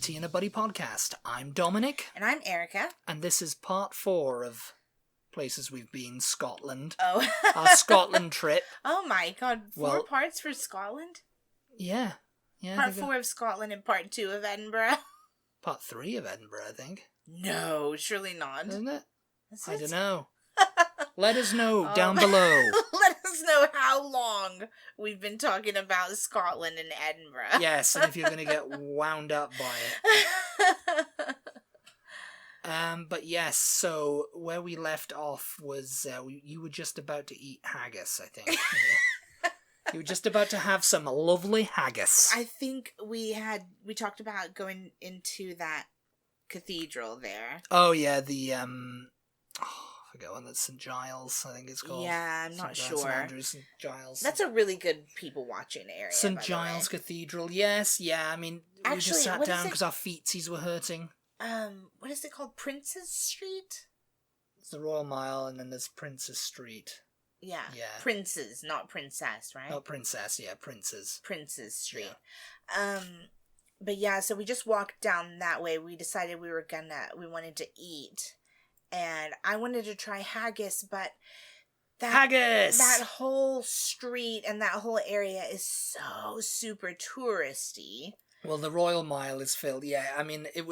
Tea and a Buddy podcast. I'm Dominic. And I'm Erica. And this is part 4 of places we've been, Scotland. Oh. Our Scotland trip. Oh my god, 4 parts for Scotland? Yeah. Part 4 of Scotland and part 2 of Edinburgh. Part 3 of Edinburgh, I think. No, surely not. Isn't it? Is I it? don't know. Let us know down below. Let us know how long we've been talking about Scotland and Edinburgh. Yes, and if you're going to get wound up by it. But yes, so where we left off was you were just about to eat haggis, I think. You were just about to have some lovely haggis. I think we talked about going into that cathedral there. Oh yeah, the I forget what that's, St. Giles, I think it's called. Yeah, I'm not sure. St. Andrews, St. Giles. That's a really good people watching area. St. Giles Cathedral, yes, yeah. I mean, we just sat down because our feetsies were hurting. What is it called? Princess Street? It's the Royal Mile, and then there's Princess Street. Yeah. Princes, not princess, right? Not princess, yeah, princes. Princess Street. Yeah. But yeah, so we just walked down that way. We decided we wanted to eat. And I wanted to try haggis, but that whole street and that whole area is so super touristy. Well, the Royal Mile is filled, yeah. I mean, it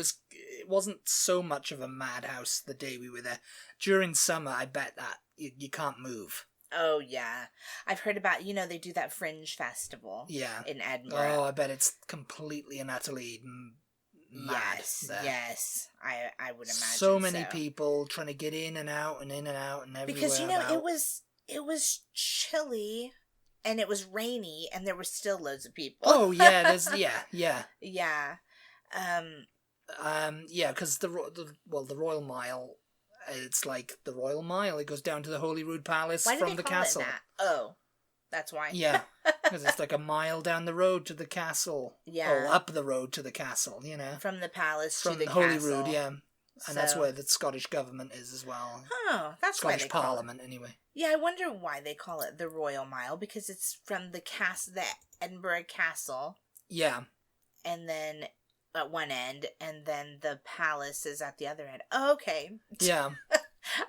wasn't so much of a madhouse the day we were there. During summer, I bet that you can't move. Oh, yeah. I've heard about, they do that Fringe Festival. Yeah. In Edinburgh. Oh, I bet it's completely and utterly mad. Yes. I would imagine so many people trying to get in and out and everywhere. Because, it was chilly and it was rainy and there were still loads of people. Oh, yeah, yeah. Yeah. Because the Royal Mile, it's like the Royal Mile. It goes down to the Holyrood Palace from the castle. It that? Oh, that's why. Yeah, because it's like a mile down the road to the castle. Yeah. Oh, up the road to the castle, From the palace to the castle. From Holyrood, yeah. And that's where the Scottish government is as well. Oh, that's Scottish why they call Parliament, it. Anyway. Yeah, I wonder why they call it the Royal Mile, because it's from the Edinburgh Castle. Yeah. And then at one end, and then the palace is at the other end. Oh, okay. Yeah.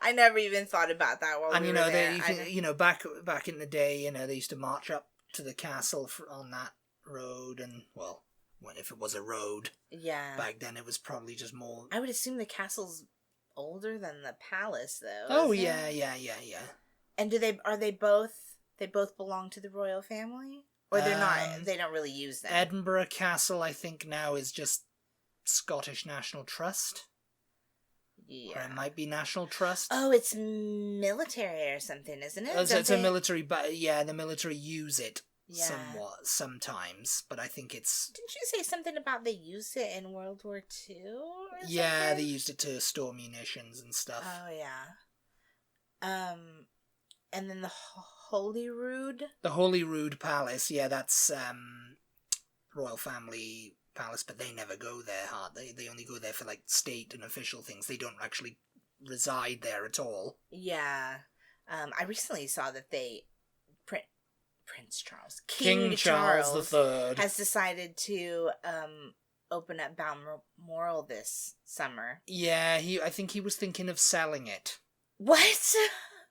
I never even thought about that while we were there. Back in the day, they used to march up to the castle on that road, and, well, if it was a road. Yeah. Back then it was probably just more... I would assume the castle's older than the palace, though. Oh, yeah. And they both belong to the royal family? Or they're not, they don't really use them? Edinburgh Castle, I think now is just Scottish National Trust. Yeah. Or it might be National Trust. Oh, it's military or something, isn't it? It's a military, but yeah, the military use it somewhat, sometimes, but I think it's... Didn't you say something about they used it in World War II or something? Yeah, they used it to store munitions and stuff. Oh, yeah. And then the Holyrood? The Holyrood Palace, yeah, that's royal family palace, but they never go there hard. They only go there for, like, state and official things. They don't actually reside there at all. Yeah. I recently saw that Prince Charles. King Charles III has decided to open up Balmoral this summer. Yeah, I think he was thinking of selling it. What?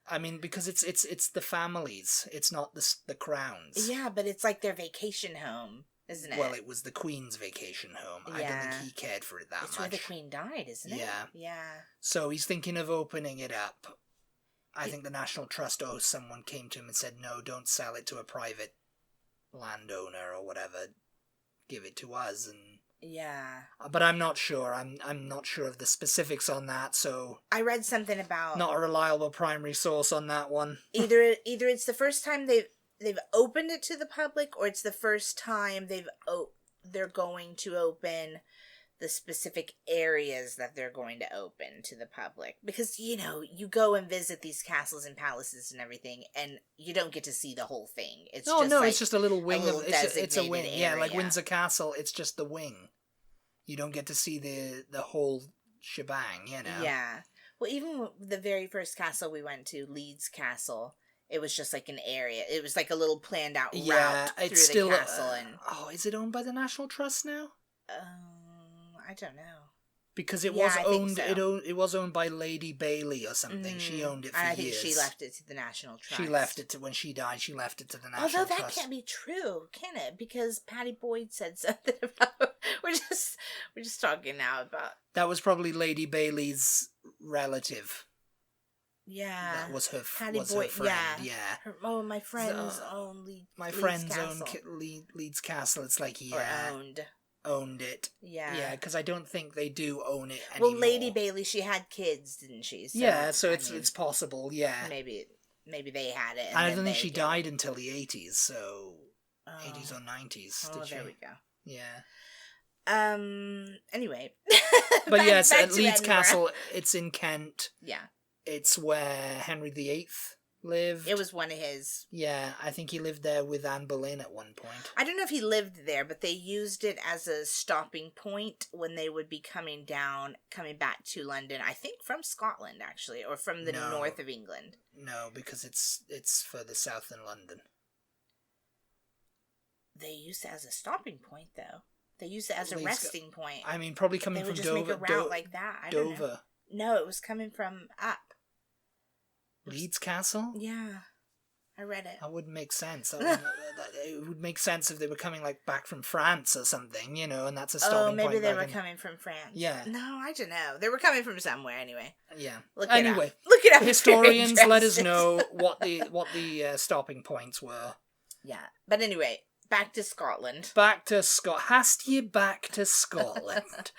I mean, because it's the families. It's not the Crown's. Yeah, but it's like their vacation home, isn't it? Well, it was the Queen's vacation home. Yeah. I don't think he cared for it that much. It's where the Queen died, isn't it? Yeah. Yeah. So he's thinking of opening it up. I think the National Trust, someone came to him and said, no, don't sell it to a private landowner or whatever. Give it to us. And yeah. But I'm not sure. I'm not sure of the specifics on that, so... I read something about... Not a reliable primary source on that one. Either it's the first time they've opened it to the public, or it's the first time they're going to open the specific areas that they're going to open to the public. Because, you go and visit these castles and palaces and everything, and you don't get to see the whole thing. It's just a little wing of... It's a wing, yeah, like Windsor Castle, it's just the wing. You don't get to see the whole shebang, Yeah. Well, even the very first castle we went to, Leeds Castle, it was just like an area. It was like a little planned out route through the castle. Is it owned by the National Trust now? I don't know. Because it Yeah, was I think owned, so. it was owned by Lady Bailey or something. She owned it for I think years. she left it to the National Trust. She left it to, when she died, she left it to the National Although that Trust. can't be true, can it? Because Patty Boyd said something about. We're just talking now about. That was probably Lady Bailey's relative. Yeah, That was her. Patty was Boyd. her friend. Yeah. Yeah. My friend's own My Leeds friend's Castle. own Leeds Castle. It's like Or owned it. Yeah. Yeah, because I don't think they do own it anymore. Well, Lady Bailey, she had kids, didn't she? So, yeah, so it's possible. Yeah. Maybe they had it. And I don't think she died until the 80s. So 80s or 90s. Oh, did she? there we go. Yeah. Anyway. But yes, back at to Leeds Edinburgh. Castle, it's in Kent. Yeah. It's where Henry VIII lived. It was one of his. Yeah, I think he lived there with Anne Boleyn at one point. I don't know if he lived there, but they used it as a stopping point when they would be coming back to London. I think from Scotland, actually, or from the north of England. No, because it's further south than London. They used it as a stopping point, though. They used it as a resting point. I mean, probably coming from Dover. They would just make a route like that. I don't know. No, it was coming from up. Leeds Castle? Yeah. I read it. That wouldn't make sense. It would make sense if they were coming back from France or something, and that's a stopping point. Oh, maybe they were coming from France. Yeah. No, I don't know. They were coming from somewhere anyway. Yeah. Look it up. Historians, let us know what the stopping points were. Yeah. But anyway, back to Scotland. Hast ye back to Scotland?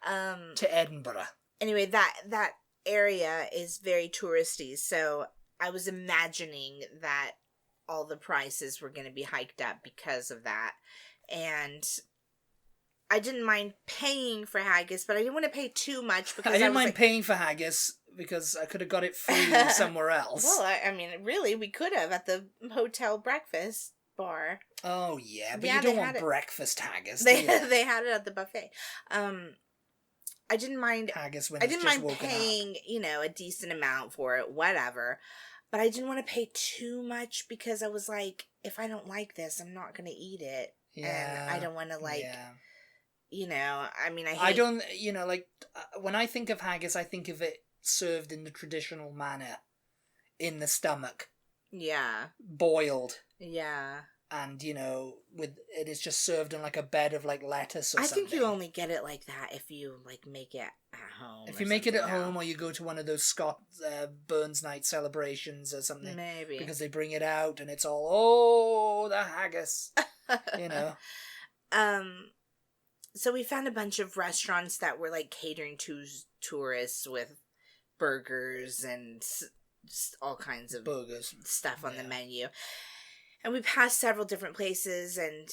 To Edinburgh. Anyway, that area is very touristy, so I was imagining that all the prices were going to be hiked up because of that. And I didn't mind paying for haggis, but I didn't want to pay too much because I didn't mind paying for haggis because I could have got it free somewhere else. Well, I mean, really, we could have at the hotel breakfast bar. Oh, yeah, but you don't want breakfast haggis. They had it at the buffet. I didn't mind haggis when I didn't mind paying, a decent amount for it, whatever. But I didn't want to pay too much because I was like, if I don't like this, I'm not going to eat it. Yeah. And I don't want to I mean, I don't, when I think of haggis, I think of it served in the traditional manner, in the stomach. Yeah. Boiled. Yeah. And, it is just served on a bed of lettuce or something. I think you only get it like that if you make it at home. If you make it at home or you go to one of those Burns Night celebrations or something. Maybe. Because they bring it out and it's all, the haggis. So we found a bunch of restaurants that were catering to tourists with burgers and just all kinds of stuff on the menu. And we passed several different places, and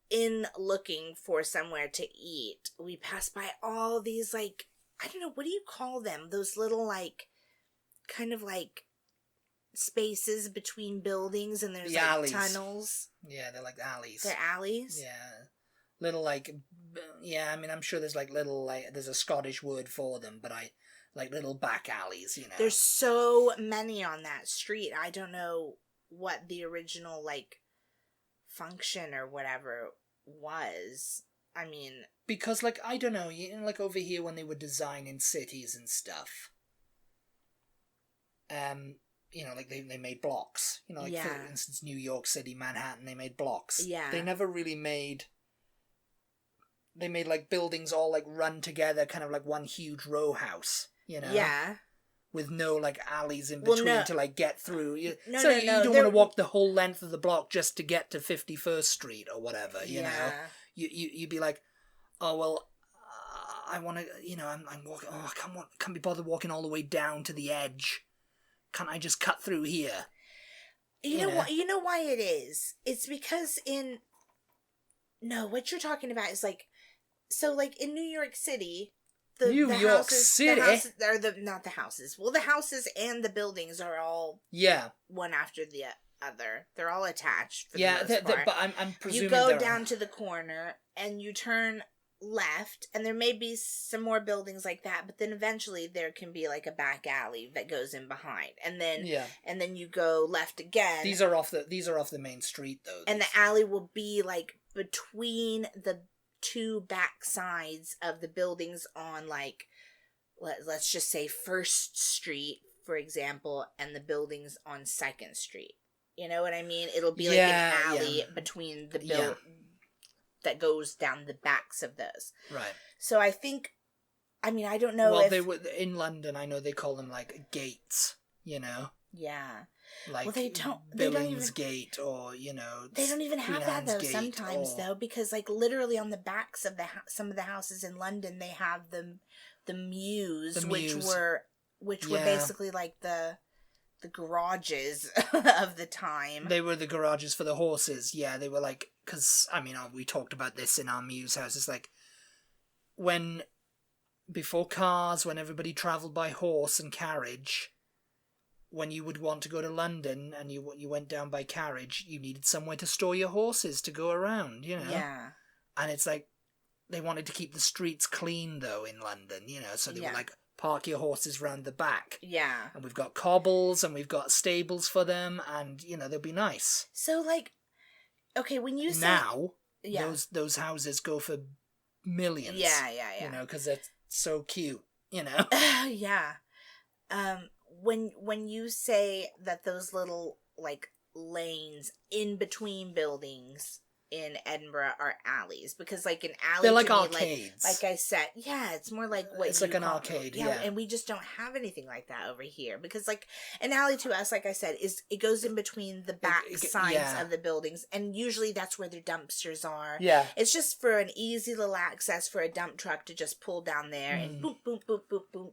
in looking for somewhere to eat, we passed by all these, I don't know, what do you call them? Those little, kind of spaces between buildings, and there's, tunnels. Yeah, they're alleys. They're alleys? Yeah. Little, I mean, I'm sure there's, little, there's a Scottish word for them, but little back alleys, There's so many on that street. I don't know what the original, function or whatever was. I mean... Because, I don't know, over here when they were designing cities and stuff, they made blocks. For instance, New York City, Manhattan, they made blocks. Yeah. They never really made... They made, buildings all, run together, kind of one huge row house. Yeah. With no, alleys in between to, get through. You don't want to walk the whole length of the block just to get to 51st Street or whatever, you know? You'd be like, oh, well, I want to, I'm walking, I can't be bothered walking all the way down to the edge. Can't I just cut through here? You know why it is? It's because what you're talking about is, so, in New York City... The houses, not the houses. Well, the houses and the buildings are all one after the other. They're all attached. For the most part. But I'm presuming you go down to the corner and you turn left, and there may be some more buildings like that. But then eventually there can be a back alley that goes in behind, and then you go left again. These are off the main street though. And the alley will be between the two back sides of the buildings on, like, let's just say 1st Street, for example, and the buildings on 2nd Street. You know what I mean? It'll be like an alley between the that goes down the backs of those. Right. So I think, I mean, I don't know well, if... they were in London, I know they call them, like, gates, you know? Yeah. Like, well, they don't Billingsgate or, you know... They don't even have that, though, sometimes, or... though, because, like, literally on the backs of some of the houses in London, they have the mews, which were basically, like, the garages of the time. They were the garages for the horses, yeah, they were, like... Because, I mean, we talked about this in our Mews house, it's like... Before cars, when everybody travelled by horse and carriage... When you would want to go to London and you went down by carriage, you needed somewhere to store your horses to go around, you know? Yeah. And it's like, they wanted to keep the streets clean, though, in London, you know? So they were like, park your horses round the back. Yeah. And we've got cobbles and we've got stables for them and, you know, they'll be nice. So, like, okay, when you say... Now, those houses go for millions. Yeah. You know, because they're so cute, you know? Yeah. When you say that those little, like, lanes in between buildings in Edinburgh are alleys, because, like, an alley, they're like arcades. like I said, it's more like what it's like an arcade, yeah. And we just don't have anything like that over here, because, like, an alley to us, like I said, it goes in between the back sides of the buildings, and usually that's where their dumpsters are. Yeah. It's just for an easy little access for a dump truck to just pull down there and boop, boop, boop, boop, boop,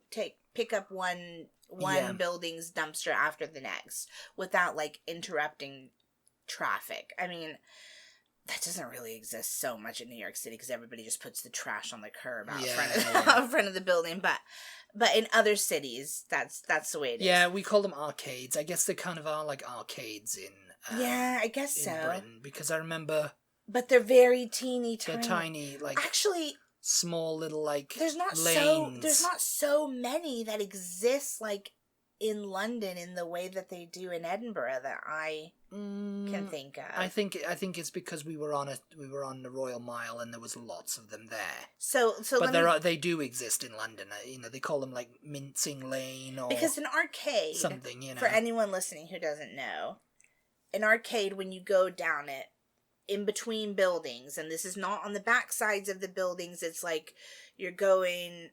pick up one building's dumpster after the next without, like, interrupting traffic. I mean, that doesn't really exist so much in New York City because everybody just puts the trash on the curb out front of the building. But in other cities, that's the way it is. Yeah, we call them arcades. I guess they kind of are like arcades in I guess in so. Britain, because I remember. But they're very tiny. They're tiny, like actually small little like there's not so many that exist like in London in the way that they do in Edinburgh that I can think of. I think it's because we were on the Royal Mile and there was lots of them there. So but they do exist in London. You know, they call them like Mincing Lane or because an arcade something. You know, for anyone listening who doesn't know, an arcade when you go down it in between buildings, and this is not on the back sides of the buildings. It's like you're going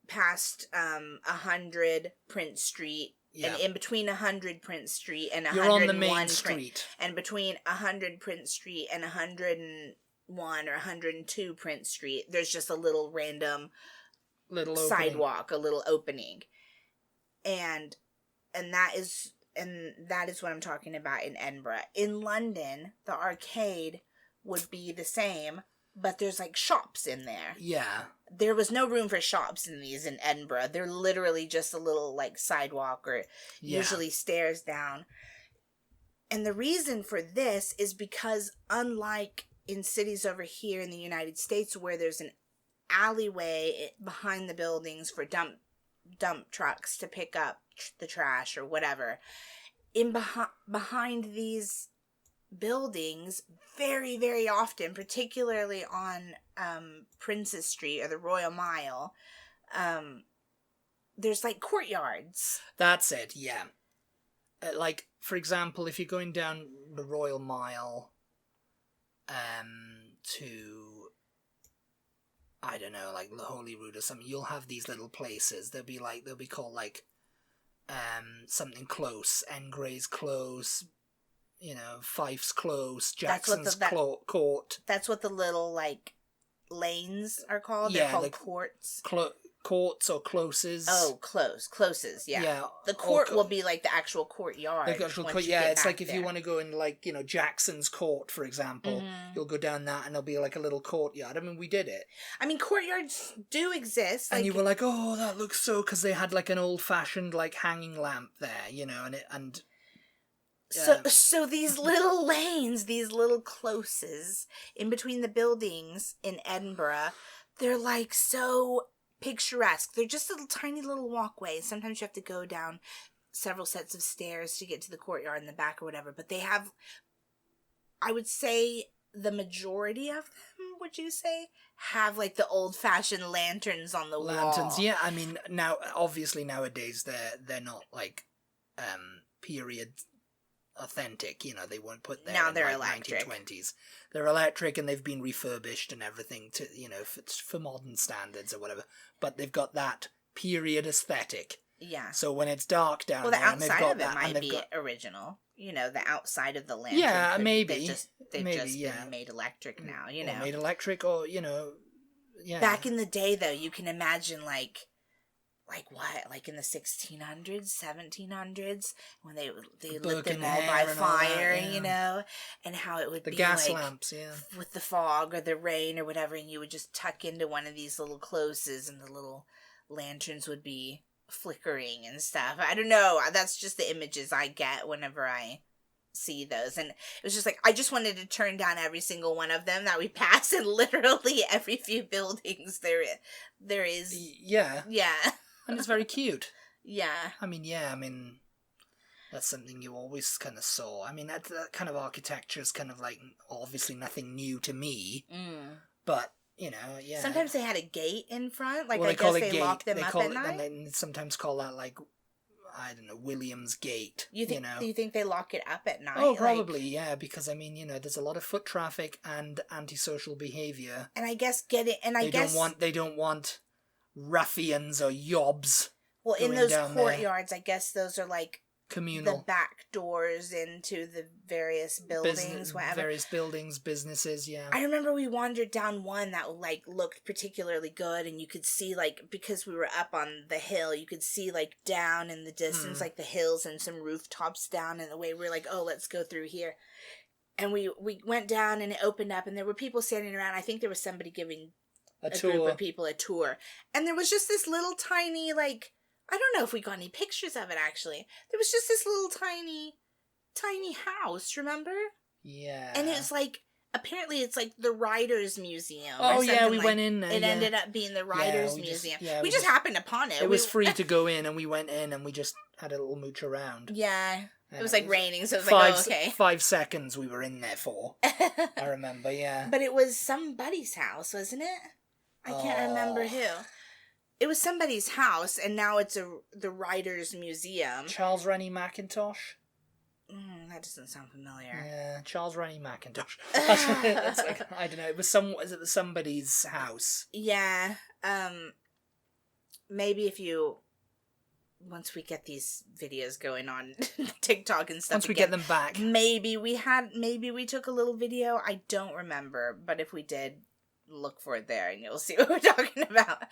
past 100 Prince Street. Yeah. And in between 100 Prince Street and 101 You're on the main street. And between 100 Prince Street and 101 or 102 Prince Street, there's just a little random sidewalk, a little opening. And that is what I'm talking about in Edinburgh. In London, the arcade would be the same, but there's like shops in there. Yeah. There was no room for shops in these in Edinburgh. They're literally just a little like sidewalk or usually stairs down. And the reason for this is because unlike in cities over here in the United States where there's an alleyway behind the buildings for dump trucks to pick up the trash or whatever, behind these buildings very, very often, particularly on Princess Street or the Royal Mile, there's like courtyards. That's it, yeah. Like, for example, if you're going down the Royal Mile to, I don't know, like the Holy Rood or something, you'll have these little places. They'll be called like something close, Engray's Close, you know, Fife's Close, Jackson's Court. That's what the little, like, lanes are called? They're called courts? Courts or closes. Oh, closes, yeah. Yeah. The court will be, like, the actual courtyard. The actual court, it's like if you want to go in, like, you know, Jackson's Court, for example, you'll go down that and there'll be, like, a little courtyard. I mean, we did it. I mean, courtyards do exist. And you were like, oh, that looks so... Because they had, like, an old-fashioned, like, hanging lamp there, you know, and So these little lanes, these little closes in between the buildings in Edinburgh, they're like so picturesque. They're just little tiny little walkways. Sometimes you have to go down several sets of stairs to get to the courtyard in the back or whatever. But they have, I would say, the majority of them, would you say, have like the old-fashioned lanterns on the wall. Yeah. I mean, now obviously nowadays they're not like period authentic. You know, they won't put there. Now they're like electric. 1920s. They're electric, and they've been refurbished and everything to, you know, for modern standards or whatever. But they've got that period aesthetic. Yeah. So when it's dark down well, there, the outside of it that, might be original. You know, the outside of the lantern. Yeah, maybe. They've maybe, just yeah. been made electric now, you know. Or made electric, or, you know, yeah. Back in the day, though, you can imagine, like what? Like in the 1600s, 1700s, when they lit them all by fire, you know? And how it would be gas like, lamps, yeah. with the fog or the rain or whatever, and you would just tuck into one of these little closes, and the little lanterns would be flickering and stuff. I don't know. That's just the images I get whenever I see those. And it was just like, I just wanted to turn down every single one of them that we pass, and literally every few buildings there is. Yeah. Yeah. And it's very cute. Yeah. I mean, that's something you always kind of saw. I mean, that kind of architecture is kind of like, obviously nothing new to me. But, you know, yeah. Sometimes they had a gate in front. Like, well, I guess they locked them up at night. And they sometimes call that, like, I don't know, William's Gate. You think they lock it up at night? Oh, probably, yeah. Because, I mean, you know, there's a lot of foot traffic and antisocial behaviour. And I guess they don't want ruffians or yobs. Well, in those courtyards, I guess those are like communal, the back doors into the various buildings, whatever. Various buildings, businesses, yeah. I remember we wandered down one that like looked particularly good, and you could see, like, because we were up on the hill, you could see like down in the distance, like the hills and some rooftops down in the way. We were like, oh, let's go through here. And we went down, and it opened up, and there were people standing around. I think there was somebody giving a group of people a tour. And there was just this little tiny, like, I don't know if we got any pictures of it, actually. There was just this little tiny house, remember? Yeah. And it was like, apparently it's like the Writers' Museum. Oh, yeah, we went in there. It ended up being the Writers' Museum. We just happened upon it. It was free to go in, and we went in, and we just had a little mooch around. Yeah. It was like raining, so it was like, oh, okay. 5 seconds we were in there for. I remember, yeah. But it was somebody's house, wasn't it? I can't remember who. It was somebody's house, and now it's the Writers' Museum. Charles Rennie Mackintosh? That doesn't sound familiar. Yeah, Charles Rennie Mackintosh. It's like, I don't know. It was somebody's house. Yeah. Maybe once we get these videos going on TikTok and stuff, once we get them back, maybe we took a little video. I don't remember, but if we did, look for it there and you'll see what we're talking about.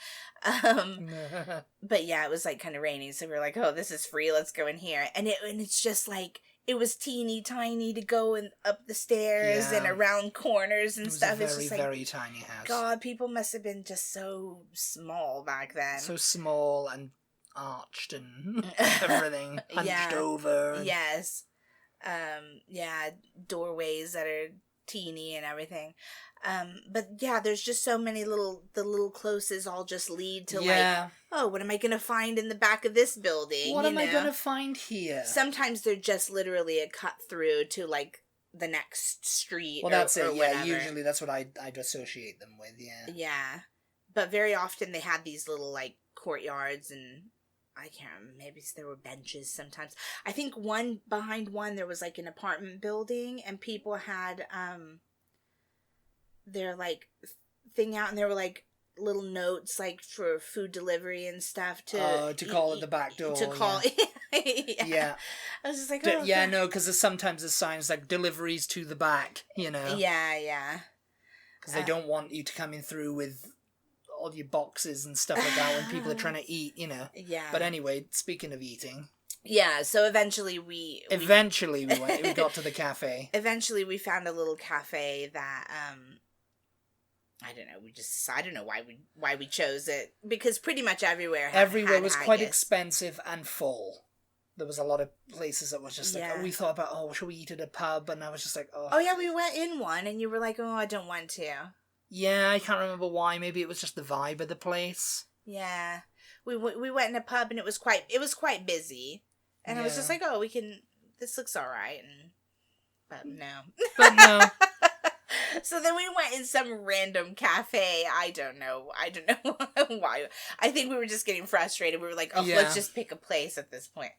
But yeah, it was like kind of raining, so we were like, oh, this is free, let's go in here. And it's just like, it was teeny tiny to go up the stairs and around corners and stuff. It was a very, very tiny house. God, people must have been just so small back then. So small and arched and everything, hunched over. And... Yes. Doorways that are teeny and everything. But yeah, there's just so many the little closes all just lead to like, oh, what am I going to find in the back of this building? What am I going to find here? Sometimes they're just literally a cut through to like the next street. Well, that's it. Or yeah, whatever. Usually that's what I'd associate them with. Yeah. Yeah, but very often they had these little like courtyards, and I can't remember, maybe there were benches sometimes. I think behind one there was like an apartment building, and people had their like thing out, and there were like little notes like for food delivery and stuff to call at the back door. To call, yeah. I was just like, no, because sometimes there's signs like deliveries to the back, you know. Yeah. Because they don't want you to come in through with all your boxes and stuff like that when people are trying to eat, you know. Yeah. But anyway, speaking of eating. Yeah, so eventually we got to the cafe. Eventually we found a little cafe that I don't know, I don't know why we chose it, because pretty much everywhere was quite expensive and full. There was a lot of places that was just like, we thought about, should we eat at a pub? And I was just like, oh. Oh yeah, we went in one and you were like, oh, I don't want to. Yeah, I can't remember why. Maybe it was just the vibe of the place. Yeah. We went in a pub and it was quite busy. And I was just like, this looks all right. But no. So then we went in some random cafe. I don't know why. I think we were just getting frustrated. We were like, oh, let's just pick a place at this point.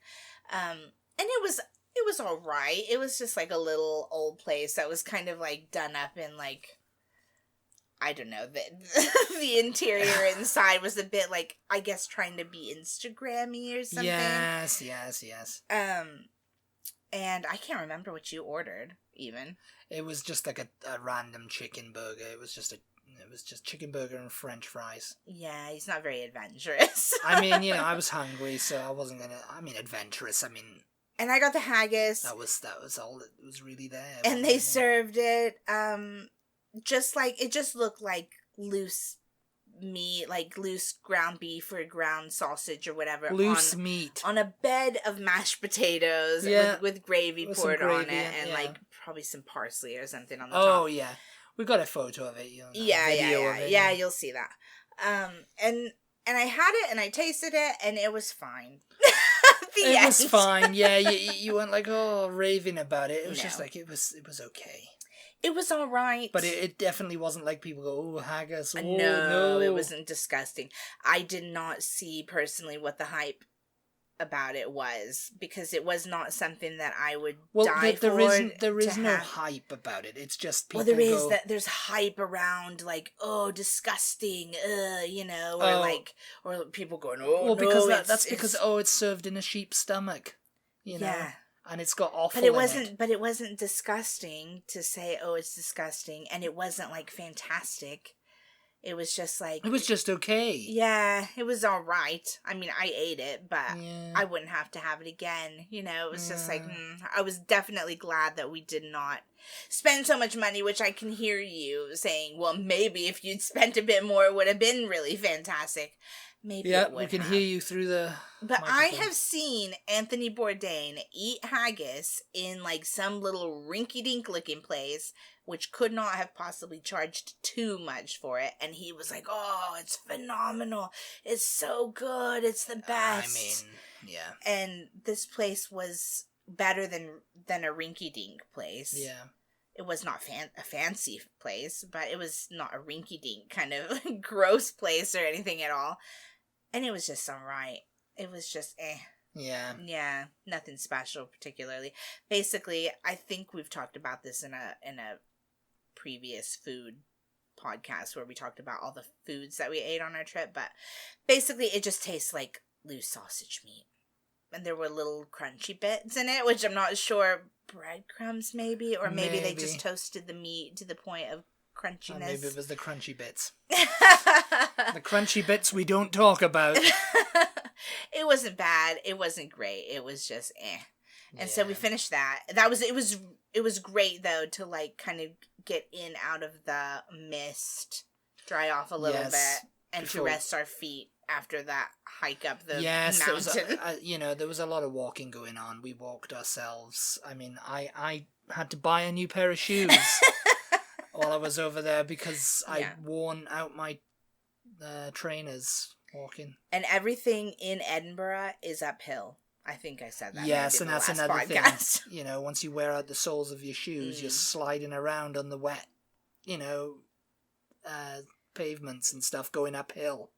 And it was all right. It was just like a little old place that was kind of like done up in like, I don't know, the interior inside was a bit like, I guess, trying to be Instagrammy or something. Yes. And I can't remember what you ordered, even. It was just like a random chicken burger. It was just chicken burger and French fries. Yeah, he's not very adventurous. I mean, I was hungry, so I wasn't adventurous. And I got the haggis. That was all that was really there. And they served it, just like, it just looked like loose meat, like loose ground beef or ground sausage or whatever. Loose meat. On a bed of mashed potatoes with gravy poured on it and like probably some parsley or something on the top. Oh, yeah. We got a photo of it. Yeah, you'll see that. And I had it and I tasted it and it was fine. It was fine. Yeah, you weren't like, raving about it. It was just like, it was okay. It was all right. But it definitely wasn't like people go, haggis. No, it wasn't disgusting. I did not see personally what the hype about it was, because it was not something that I would die for. There is no hype about it. It's just people there's hype around like, disgusting, or people going, because that's because it's served in a sheep's stomach, know. And it's got offal But it wasn't disgusting to say, it's disgusting, and it wasn't like fantastic. It was just like... It was just okay. Yeah, it was all right. I mean, I ate it, but I wouldn't have to have it again. It was just like, I was definitely glad that we did not spend so much money, which I can hear you saying, well, maybe if you'd spent a bit more, it would have been really fantastic. Maybe it would we can hear you through the But microphone. I have seen Anthony Bourdain eat haggis in like some little rinky-dink looking place, which could not have possibly charged too much for it. And he was like, it's phenomenal. It's so good. It's the best. And this place was better than a rinky-dink place. Yeah. It was not a fancy place, but it was not a rinky-dink kind of gross place or anything at all. And it was just all right. It was just Yeah. Yeah, nothing special particularly. Basically, I think we've talked about this in a previous food podcast where we talked about all the foods that we ate on our trip, but basically it just tastes like loose sausage meat. And there were little crunchy bits in it, which I'm not sure, breadcrumbs maybe, or maybe they just toasted the meat to the point of crunchiness. Or maybe it was the crunchy bits. The crunchy bits we don't talk about. It wasn't bad. It wasn't great. It was just And so we finished that. It was great though to like kind of get in out of the mist, dry off a little bit, and to rest our feet after that hike up the mountain. There was a lot of walking going on. We walked ourselves. I mean, I had to buy a new pair of shoes while I was over there because I'd worn out my trainers walking. And everything in Edinburgh is uphill. I think I said that. Yes, and that's another thing. Once you wear out the soles of your shoes, you're sliding around on the wet, pavements and stuff going uphill.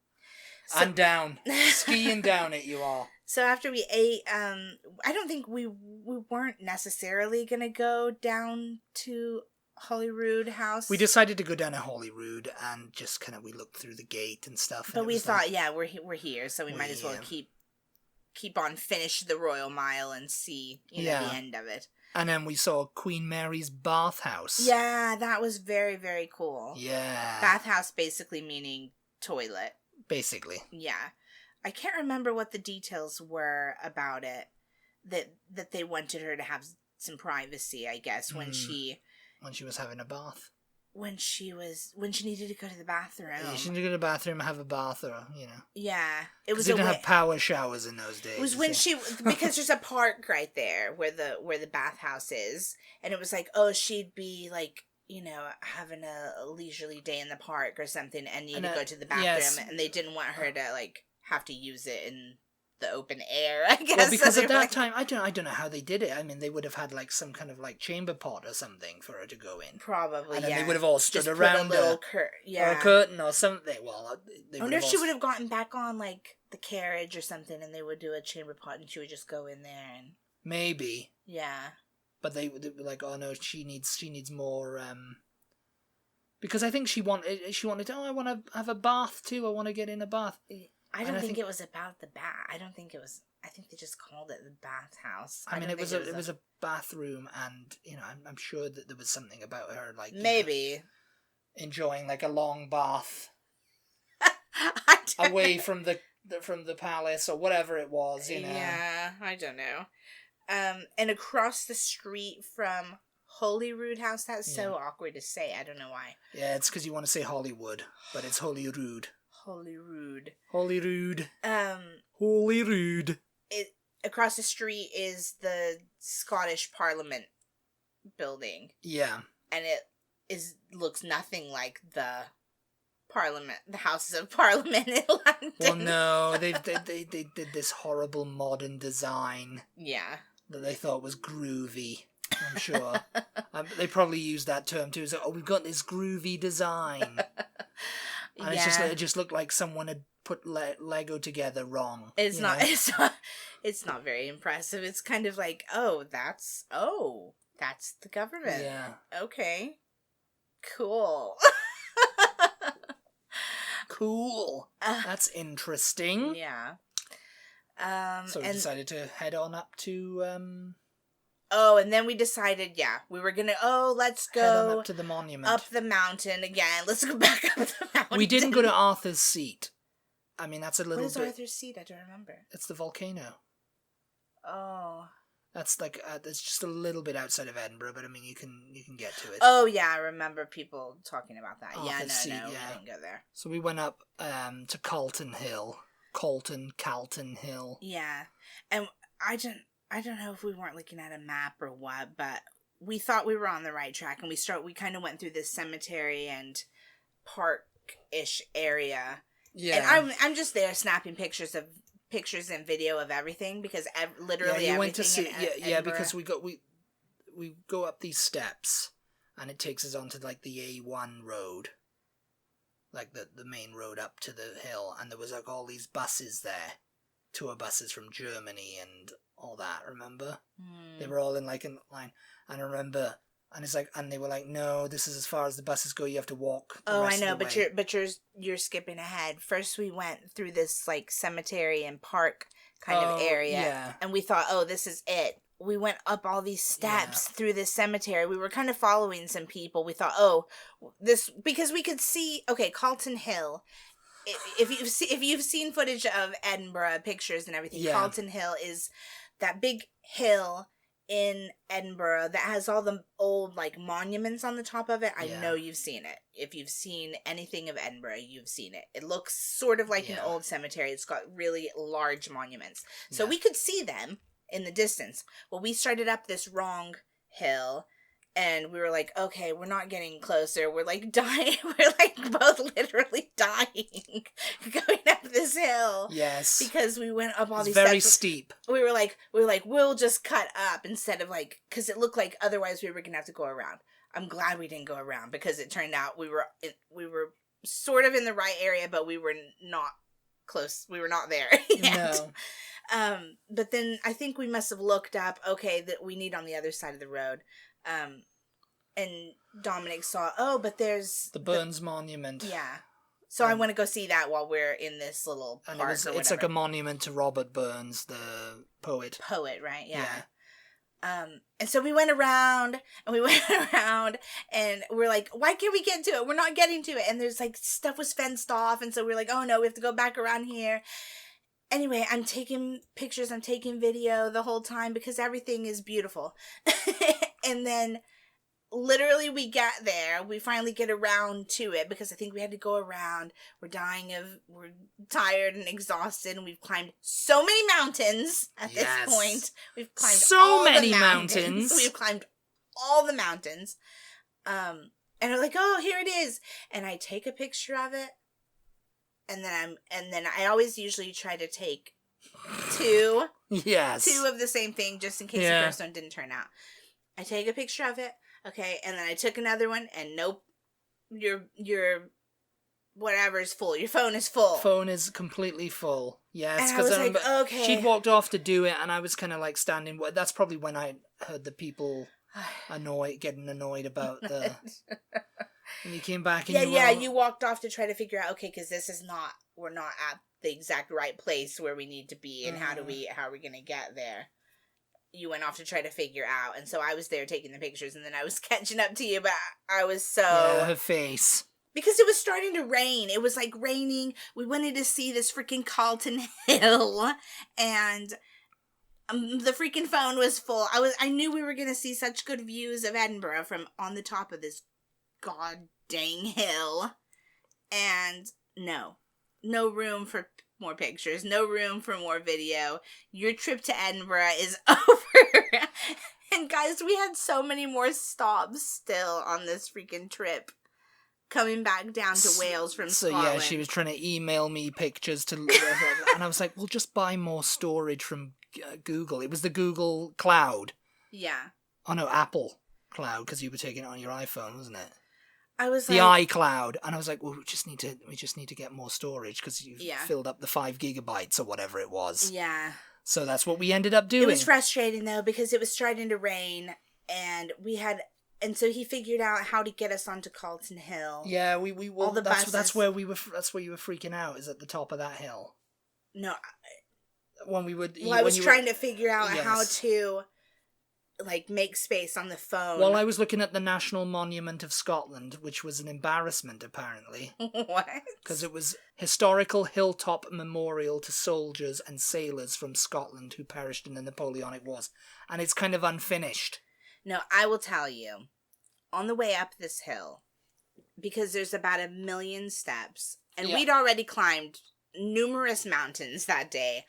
And down. Skiing down it you are. So after we ate, I don't think we weren't necessarily going to go down to Holyrood House. We decided to go down to Holyrood and just kind of, we looked through the gate and stuff. But we thought, we're here, so we might as well keep on, finish the Royal Mile and see, the end of it. And then we saw Queen Mary's bathhouse. Yeah, that was very, very cool. Yeah. Bathhouse basically meaning toilet. Basically. Yeah. I can't remember what the details were about it. That they wanted her to have some privacy, I guess, when she was having a bath. When she needed to go to the bathroom. Yeah, she needed to go to the bathroom and have a bath, or, Yeah. It was. They didn't have power showers in those days. It was when because there's a park right there where the bathhouse is, and it was like, she'd be like, having a leisurely day in the park or something, and need to go to the bathroom, and they didn't want her to like have to use it in the open air, I guess. Well, because so at that like, time, I don't know how they did it. I mean, they would have had like some kind of like chamber pot or something for her to go in. probably, And then yeah. they would have all stood just around put a little her. yeah. Or a curtain or something. Well, they I wonder if she would have gotten back on like the carriage or something, and they would do a chamber pot, and she would just go in there and maybe. yeah. But they were like, oh no, she needs more. Because I think she wanted. Oh, I want to have a bath too. I want to get in a bath. I don't think it was about the bath. I don't think it was. I think they just called it the bathhouse. I mean, it was a bathroom, and I'm sure that there was something about her like maybe enjoying like a long bath away from the palace or whatever it was. Yeah, I don't know. And across the street from Holyrood House. That's so awkward to say. I don't know why. Yeah, it's because you want to say Hollywood, but it's Holyrood. Holyrood. Holyrood. Holyrood. Across the street is the Scottish Parliament building. Yeah. And it looks nothing like the Parliament, the Houses of Parliament in London. Well, no, they did this horrible modern design. Yeah. That they thought was groovy. I'm sure. They probably used that term too. So, we've got this groovy design. And it just looked like someone had put Lego together wrong. It's not very impressive. It's kind of like, that's the government. Yeah. Okay. Cool. Cool. That's interesting. Yeah. So we decided to head on up to and then we decided, we were gonna, let's go head on up to the monument. Up the mountain again. Let's go back up the mountain. We didn't go to Arthur's Seat. I mean, that's a little bit... What is Arthur's Seat? I don't remember. It's the volcano. Oh. That's like, it's just a little bit outside of Edinburgh, but I mean, you can get to it. Oh, yeah, I remember people talking about that. Arthur's Seat, we didn't go there. So we went up to Calton Hill. Calton Hill. Yeah. And I don't know if we weren't looking at a map or what, but we thought we were on the right track, and we kind of went through this cemetery and park-ish area. Yeah. And I'm just there snapping pictures and video of everything, because literally everything went to see because we go up these steps, and it takes us onto like the A1 road, like the main road up to the hill, and there was like all these buses there, tour buses from Germany and all that, remember? They were all in like a line, and I remember, and it's like, and they were like, no, this is as far as the buses go, you have to walk the rest I know, of the way. but you're skipping ahead. First we went through this like cemetery and park kind of area, and we thought, this is it. We went up all these steps through this cemetery. We were kind of following some people. We thought, this, because we could see, Calton Hill. If you've seen footage of Edinburgh pictures and everything, Calton Hill is that big hill in Edinburgh that has all the old like monuments on the top of it. I know you've seen it. If you've seen anything of Edinburgh, you've seen it. It looks sort of like an old cemetery. It's got really large monuments. So we could see them in the distance. Well, we started up this wrong hill, and we were like, okay, we're not getting closer. We're like dying. We're like both literally dying going up this hill. Yes. Because we went up all these very steps. Steep. We were like, we'll just cut up instead of like, because it looked like otherwise we were going to have to go around. I'm glad we didn't go around, because it turned out we were sort of in the right area, but we were not close. We were not there yet. No. But then I think we must have looked up, that we need on the other side of the road. And Dominic saw, but there's the Burns Monument. Yeah. So I want to go see that while we're in this little park, or whatever. It's like a monument to Robert Burns, the poet. Poet, right? Yeah. And so we went around, and we're like, why can't we get to it? We're not getting to it. And there's like, stuff was fenced off, and so we're like, oh no, we have to go back around here. Anyway, I'm taking pictures, I'm taking video the whole time, because everything is beautiful. And then literally we get there, we finally get around to it, because I think we had to go around. We're tired and exhausted, and we've climbed so many mountains at this point. We've climbed so many mountains. We've climbed all the mountains. And we're like, here it is. And I take a picture of it. And then I always usually try to take two. Yes. Two of the same thing, just in case the first one didn't turn out. I take a picture of it, okay, and then I took another one, and nope, your whatever's full. Your phone is full. Phone is completely full. Yes, because I was like, okay. She'd walked off to do it, and I was kind of like standing. That's probably when I heard the people getting annoyed about the. And you came back and you walked off to try to figure out, okay, because we're not at the exact right place where we need to be, and how are we going to get there? You went off to try to figure out, and so I was there taking the pictures, and then I was catching up to you, but I was so... Yeah, her face. Because it was starting to rain. It was like raining. We wanted to see this freaking Calton Hill, and the freaking phone was full. I knew we were going to see such good views of Edinburgh from on the top of this god dang hill, and no room for more pictures, no room for more video. Your trip to Edinburgh is over. And guys, we had so many more stops still on this freaking trip coming back down to Wales from Scotland. So yeah, she was trying to email me pictures to and I was like, well, just buy more storage from Google. It was the Google Cloud. Yeah. Oh no, Apple Cloud, because you were taking it on your iPhone, wasn't it? I was the iCloud, and I was like, well, we just need to get more storage because you've filled up the 5 gigabytes or whatever it was. Yeah. So that's what we ended up doing. It was frustrating though because it was starting to rain, and so he figured out how to get us onto Calton Hill. Yeah, we all the buses. That's where you were freaking out, is at the top of that hill. No. When we would. Well, I was trying to figure out how to make space on the phone. Well, I was looking at the National Monument of Scotland, which was an embarrassment, apparently. What? Because it was historical hilltop memorial to soldiers and sailors from Scotland who perished in the Napoleonic Wars. And it's kind of unfinished. No, I will tell you, on the way up this hill, because there's about 1 million steps, and we'd already climbed numerous mountains that day,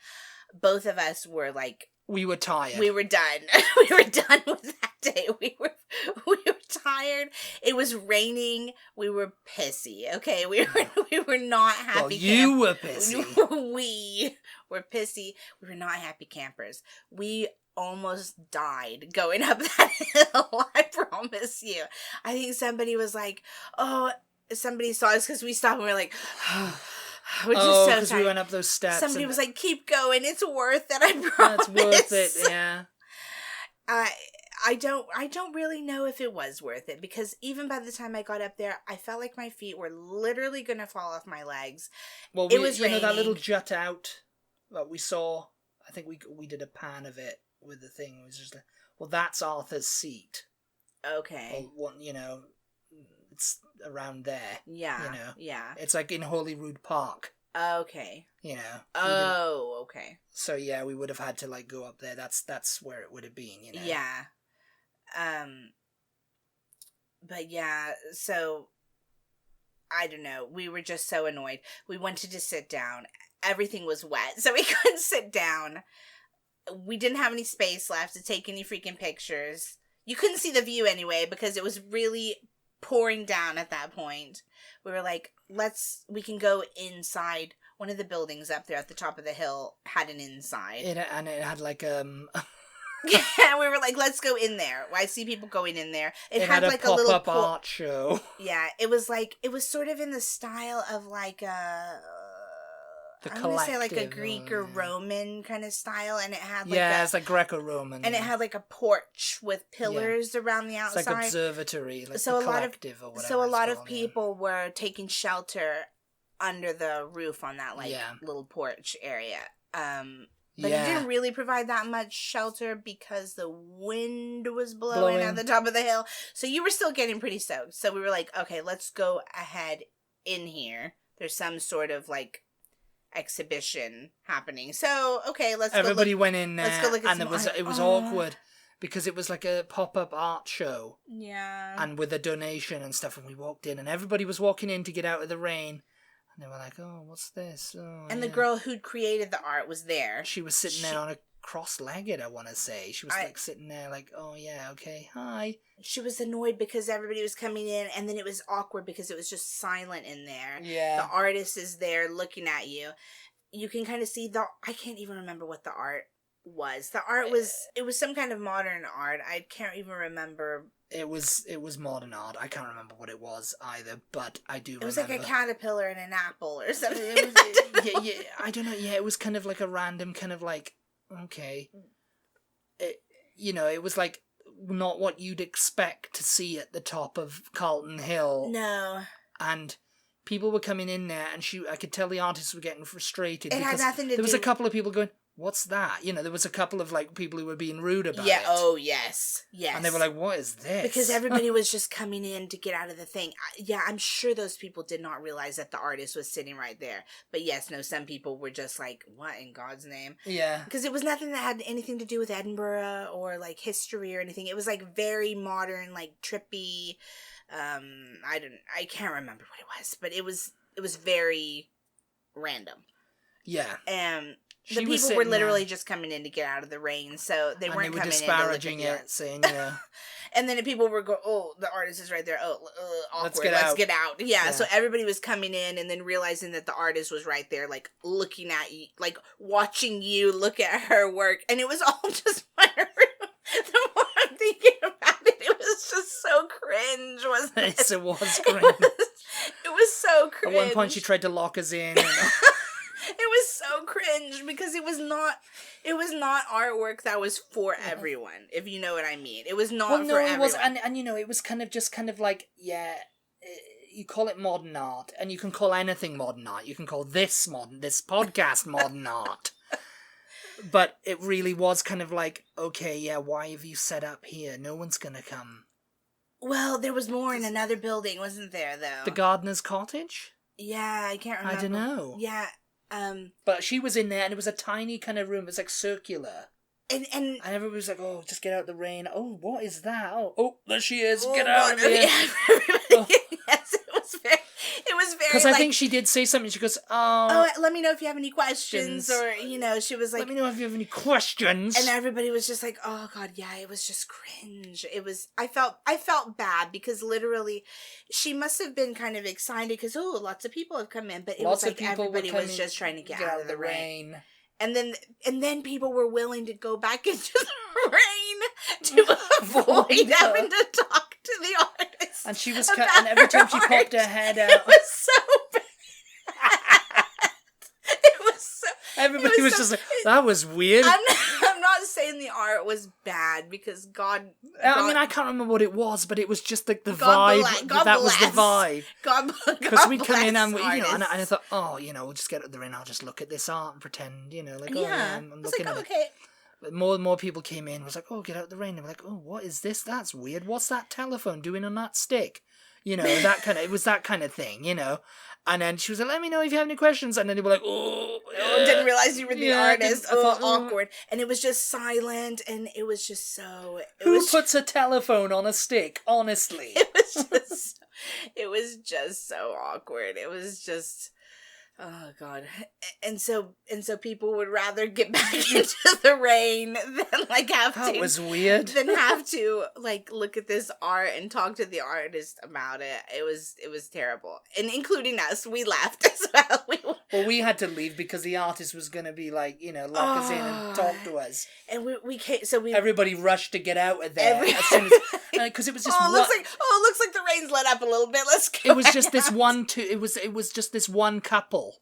both of us were like, we were tired. We were done. We were done with that day. We were tired. It was raining. We were pissy. Okay, we were not happy. Well, you were pissy. We were pissy. We were not happy campers. We almost died going up that hill. I promise you. I think somebody was like, "Oh," somebody saw us because we stopped and we were like. Which is so because we went up those steps. Somebody was like, "Keep going, it's worth it, I promise." It's worth it, yeah. I don't really know if it was worth it, because even by the time I got up there, I felt like my feet were literally going to fall off my legs. Well, it was raining. That little jut out that we saw, I think we did a pan of it with the thing. It was just like, well, that's Arthur's seat. Okay. Or, it's around there. Yeah. Yeah. It's like in Holyrood Park. Okay. Okay. So yeah, we would have had to go up there. That's where it would have been, Yeah. But yeah, so I don't know. We were just so annoyed. We wanted to sit down. Everything was wet, so we couldn't sit down. We didn't have any space left to take any freaking pictures. You couldn't see the view anyway because it was really pouring down at that point. We were like, we can go inside. One of the buildings up there at the top of the hill had an inside. It had Yeah, we were like, let's go in there. I see people going in there. It had a little pop-up art show. Yeah, it was sort of in the style of I want to say a Greek or Roman kind of style, and it had it's like Greco-Roman, and it had a porch with pillars around the outside. It's like observatory, so the collective or whatever. So a lot of people were taking shelter under the roof on that little porch area. But it didn't really provide that much shelter because the wind was blowing at the top of the hill. So you were still getting pretty soaked. So we were like, okay, let's go ahead in here. There's some sort of exhibition happening. So, okay, Everybody went in there, let's go look at and it was awkward because it was like a pop-up art show. Yeah. And with a donation and stuff, and we walked in, and everybody was walking in to get out of the rain. And they were like, "Oh, what's this?" Oh, and the girl who'd created the art was there. She was sitting there on a cross-legged, I want to say. She was sitting there "Oh, yeah, okay, hi." She was annoyed because everybody was coming in, and then it was awkward because it was just silent in there. Yeah. The artist is there looking at you. you can kind of see I can't even remember what the art was. The art was, it was some kind of modern art. I can't even remember. It was modern art. I can't remember what it was either, but I do remember. It was like a caterpillar and an apple or something. Yeah, I don't know. Yeah, it was kind of like a random kind of like, okay. It was like not what you'd expect to see at the top of Carlton Hill. No. And people were coming in there, and I could tell the artists were getting frustrated. It had nothing to do. There was a couple of people going, "What's that?" There was a couple of like people who were being rude about it. Yeah. Oh, yes. Yes. And they were like, "What is this?" Because everybody was just coming in to get out of the thing. Yeah, I'm sure those people did not realize that the artist was sitting right there. But yes, no, some people were just like, "What in God's name?" Yeah. Because it was nothing that had anything to do with Edinburgh or like history or anything. It was like very modern, like trippy. I can't remember what it was, but it was very random. Yeah. The people were literally just coming in to get out of the rain, so they weren't coming in disparaging it, saying, and then the people were going, "Oh, the artist is right there. Oh, awkward. Let's get out." Yeah, so everybody was coming in and then realizing that the artist was right there, like looking at you, like watching you look at her work, and it was all just wonderful. The more I'm thinking about it, it was just so cringe, wasn't it? Yes, it was cringe. It was so cringe. At one point, she tried to lock us in. It was so cringe because it was not artwork that was for everyone, if you know what I mean. It was not for everyone. It was, and it was kind of like, you call it modern art, and you can call anything modern art. You can call this podcast modern art. But it really was kind of like, okay, yeah, why have you set up here? No one's gonna come. Well, there was more in another building, wasn't there, though? The gardener's cottage? Yeah, I can't remember. I don't know. Yeah. But she was in there, and it was a tiny kind of room. It was like circular. And everybody was like, "Oh, just get out of the rain." Oh, what is that? Oh, there she is. Get out of here. Yeah, yes, it was very. Because I think she did say something. She goes, "Oh, let me know if you have any questions," or she was like, "Let me know if you have any questions." And everybody was just like, "Oh God, yeah." It was just cringe. It was. I felt bad because literally, she must have been kind of excited because lots of people have come in, but it was like everybody was just trying to get out of the rain. And then people were willing to go back into the rain to avoid having to talk to the artist. And she was and every time she popped her head out, it was so bad. It was so. Everybody was just like, that was weird. I'm not saying the art was bad because God. I mean, I can't remember what it was, but it was just like the vibe. That was the vibe. Because we come in and and I thought, we'll just get out the rain. I'll just look at this art and pretend, I'm looking at it. But more and more people came in. Was like, oh, get out the rain. They were like, oh, what is this? That's weird. What's that telephone doing on that stick? That kind of. It was that kind of thing, And then she was like, let me know if you have any questions. And then they were like, didn't realize you were the artist. Awkward. And it was just silent. And it was just so... Who puts a telephone on a stick, honestly? It was just so awkward. It was just... Oh God. And so people would rather get back into the rain than have to. That was weird. Than have to look at this art and talk to the artist about it. It was terrible. And including us, we left as well. We had to leave because the artist was going to be lock us in and talk to us. And we came, everybody rushed to get out of there as soon as, because it was just it looks like the rain's let up a little bit. Let's go. It was just this one it was just this one couple,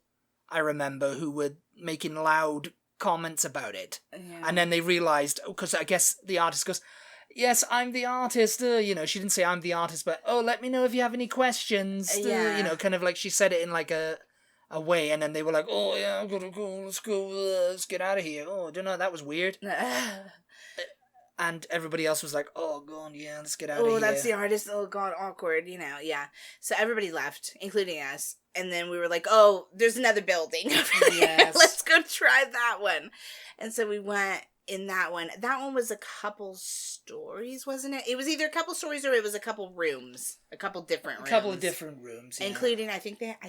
I remember, who were making loud comments about it. Yeah. And then they realized, because I guess the artist goes, yes, I'm the artist. She didn't say I'm the artist, but let me know if you have any questions. Yeah. Kind of like she said it in like a way, and then they were like, oh yeah, I'm gonna go. Let's go. Let's get out of here. Oh, I don't know. That was weird. And everybody else was like, oh, God, yeah, let's get out of here. Oh, that's the artist. Oh, God, awkward, yeah. So everybody left, including us. And then we were like, oh, there's another building. Yes. Let's go try that one. And so we went in that one. That one was a couple stories, wasn't it? It was either a couple stories or it was a couple rooms. A couple different rooms. A couple of different rooms, yeah. Including, I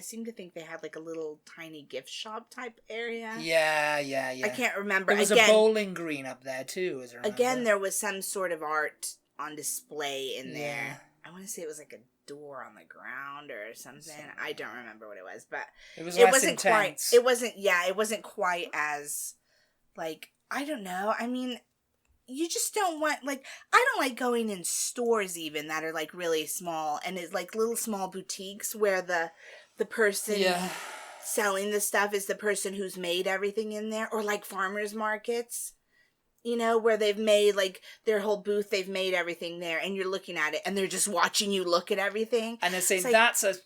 seem to think they had a little tiny gift shop type area. Yeah. I can't remember. There was a bowling green up there, too, as I remember. Again, there was some sort of art on display in there. I want to say it was a door on the ground or something. I don't remember what it was, but it wasn't intense. quite. It wasn't quite as like, I don't know. I mean, you just don't want, like, I don't like going in stores even that are like really small, and it's like little small boutiques where the person selling the stuff is the person who's made everything in there, or like farmers markets, you know, where they've made like their whole booth, they've made everything there, and you're looking at it and they're just watching you look at everything. And they're saying, like,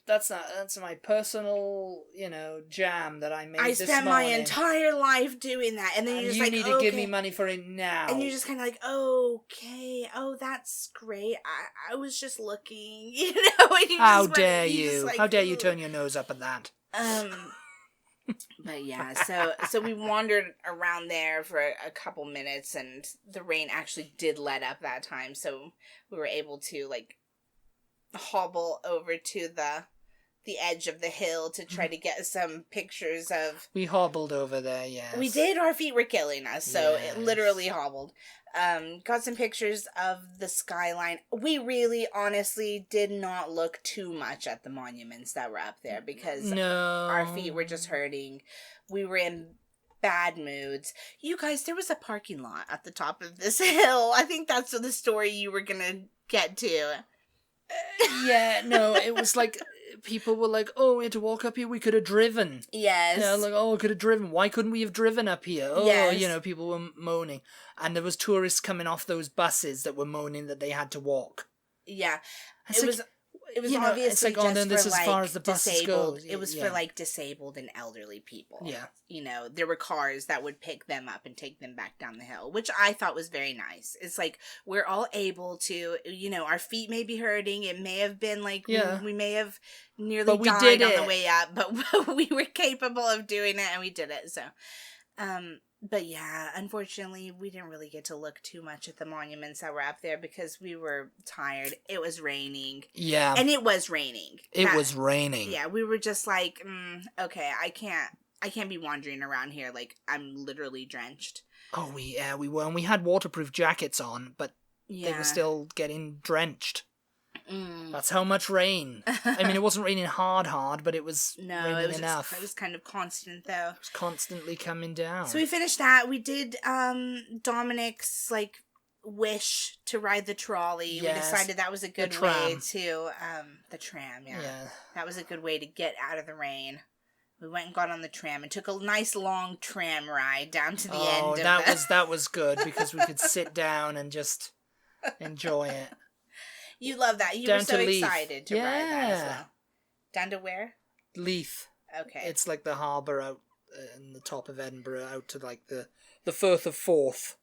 that's my personal, you know, jam that I made this morning. I spent my entire life doing that, and then you're just like, you need to give me money for it now. And you're just kind of like, okay, oh, that's great. I was just looking, you know. And How dare you? Like, how dare you turn your nose up at that? But yeah, so we wandered around there for a couple minutes, and the rain actually did let up that time, so we were able to like hobble over to the edge of the hill to try to get some pictures of. We hobbled over there, yes. We did. Our feet were killing us, so it literally hobbled. Got some pictures of the skyline. We really, honestly, did not look too much at the monuments that were up there because our feet were just hurting. We were in bad moods. You guys, there was a parking lot at the top of this hill. I think that's the story you were gonna get to. It was like, people were like, oh, we had to walk up here, we could have driven. Yes. Yeah, like, oh, we could have driven. Why couldn't we have driven up here? Oh, yes. You know, people were moaning. And there was tourists coming off those buses that were moaning that they had to walk. Yeah. It was obviously it's like, just this for, as far as the buses go. It was for, like, disabled and elderly people. Yeah. You know, there were cars that would pick them up and take them back down the hill, which I thought was very nice. It's like, we're all able to, you know, our feet may be hurting. It may have been, like, we may have nearly died on the way up, but we were capable of doing it, and we did it, so. But yeah, unfortunately, we didn't really get to look too much at the monuments that were up there because we were tired. It was raining. Yeah. And it was raining. It was raining. Yeah, we were just like, okay, I can't be wandering around here like I'm literally drenched. Oh, we were. And we had waterproof jackets on, but they were still getting drenched. That's how much rain. I mean, it wasn't raining hard, but it was raining enough. It was kind of constant, though. It was constantly coming down. So we finished that. We did Dominic's, like, wish to ride the trolley. Yes. We decided that was a good way to... the tram, yeah. That was a good way to get out of the rain. We went and got on the tram and took a nice long tram ride down to the end of that was good because we could sit down and just enjoy it. You love that. You were so excited to ride that as well. Down to where? Leith. Okay. It's like the harbour out in the top of Edinburgh, out to like the Firth of Forth.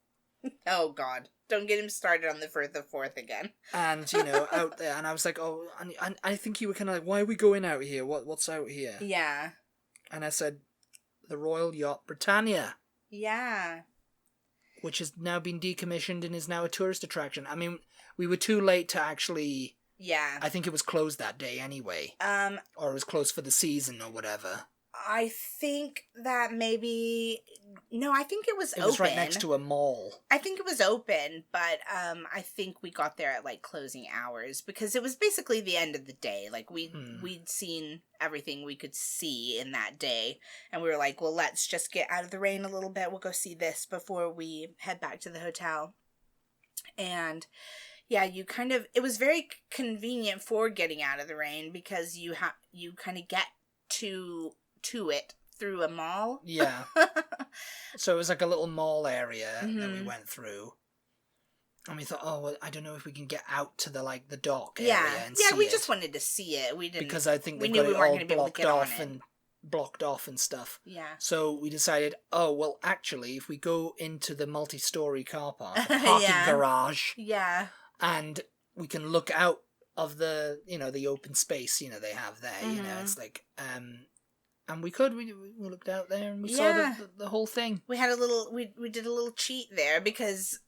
Oh, God. Don't get him started on the Firth of Forth again. And, you know, out there. And I was like, oh, and I think you were kind of like, why are we going out here? What's out here? Yeah. And I said, the Royal Yacht Britannia. Yeah. Which has now been decommissioned and is now a tourist attraction. I mean, we were too late to actually... Yeah. I think it was closed that day anyway. Or it was closed for the season or whatever. I think that maybe... No, I think it was open. It was right next to a mall. I think it was open, but I think we got there at, like, closing hours. Because it was basically the end of the day. Like, we'd seen everything we could see in that day. And we were like, well, let's just get out of the rain a little bit. We'll go see this before we head back to the hotel. And... yeah, it was very convenient for getting out of the rain because you kind of get to it through a mall. Yeah. So it was like a little mall area that we went through. And we thought, oh, well, I don't know if we can get out to the dock area and see it. Yeah, we just wanted to see it. We didn't... because I think we got it all blocked off and stuff. Yeah. So we decided, oh, well, actually, if we go into the multi-story car park, the parking garage... yeah. And we can look out of the, the open space, they have there, it's like, and we looked out there and we saw the whole thing. We had we did a little cheat there because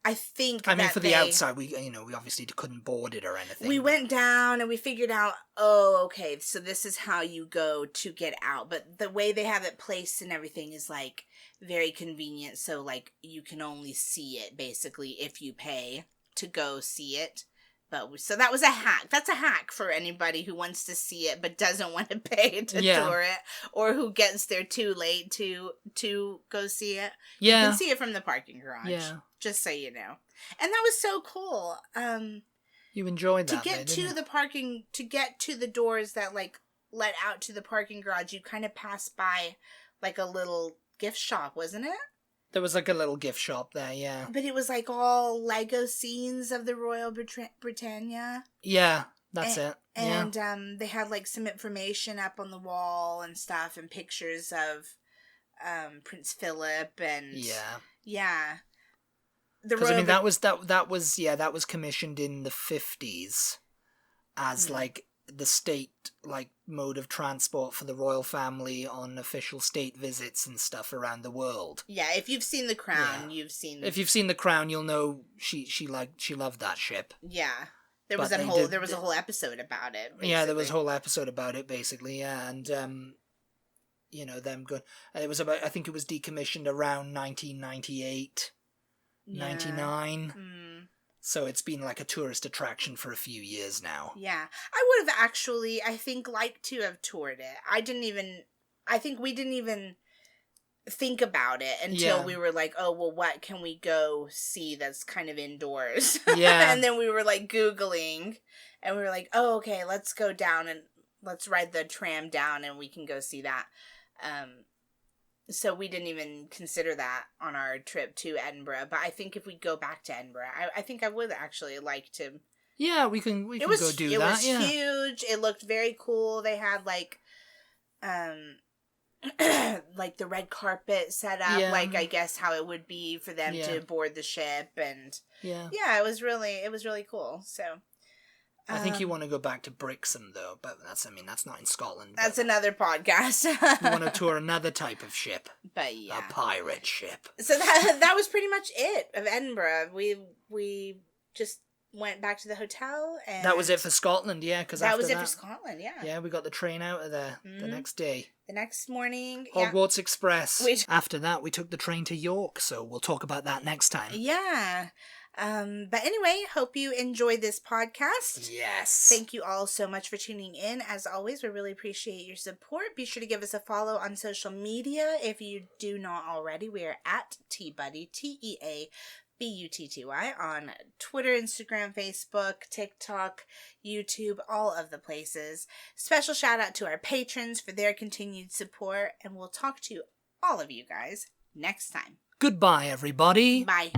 I think for the outside, we obviously couldn't board it or anything. We went down and we figured out, oh, okay, so this is how you go to get out. But the way they have it placed and everything is, like, very convenient. So, like, you can only see it, basically, if you pay to go see it. But so that was a hack. That's a hack for anybody who wants to see it but doesn't want to pay to tour it, or who gets there too late to go see it. Yeah. You can see it from the parking garage. Yeah. Just so you know. And that was so cool. You enjoyed that. To get to get to the doors that like let out to the parking garage, you kind of pass by like a little gift shop, wasn't it? There was like a little gift shop there, yeah. But it was like all Lego scenes of the Royal Britannia. Yeah, that's it. And they had like some information up on the wall and stuff, and pictures of Prince Philip and yeah. Because I mean that was commissioned in the 50s as like the state like mode of transport for the royal family on official state visits and stuff around the world. Yeah, if you've seen The Crown, you've seen. If you've seen The Crown, you'll know she loved that ship. Yeah, there was a whole episode about it. Basically. Yeah, there was a whole episode about it basically. Yeah, and you know them good. It was about, I think it was decommissioned around 1998, 99. So it's been like a tourist attraction for a few years now. Yeah. I would have actually, I think, liked to have toured it. I think we didn't even think about it until we were like, oh, well, what can we go see that's kind of indoors? Yeah. And then we were like Googling and we were like, oh, okay, let's go down and let's ride the tram down and we can go see that. So we didn't even consider that on our trip to Edinburgh. But I think if we go back to Edinburgh, I think I would actually like to. Yeah, we can go do that. It was huge. It looked very cool. They had like like the red carpet set up, like I guess how it would be for them to board the ship, and it was really cool. So. I think you want to go back to Brixham, though, but that's not in Scotland. That's another podcast. You want to tour another type of ship. But yeah. A pirate ship. So that was pretty much it of Edinburgh. We just went back to the hotel. And that was it for Scotland, yeah. That was it for Scotland, yeah. Yeah, we got the train out of there the next day. The next morning. Hogwarts Express. After that, we took the train to York, so we'll talk about that next time. Yeah. But anyway, hope you enjoyed this podcast. Yes. Thank you all so much for tuning in. As always, we really appreciate your support. Be sure to give us a follow on social media. If you do not already, we are at TButty, TEABUTTY on Twitter, Instagram, Facebook, TikTok, YouTube, all of the places. Special shout out to our patrons for their continued support, and we'll talk to all of you guys next time. Goodbye, everybody. Bye.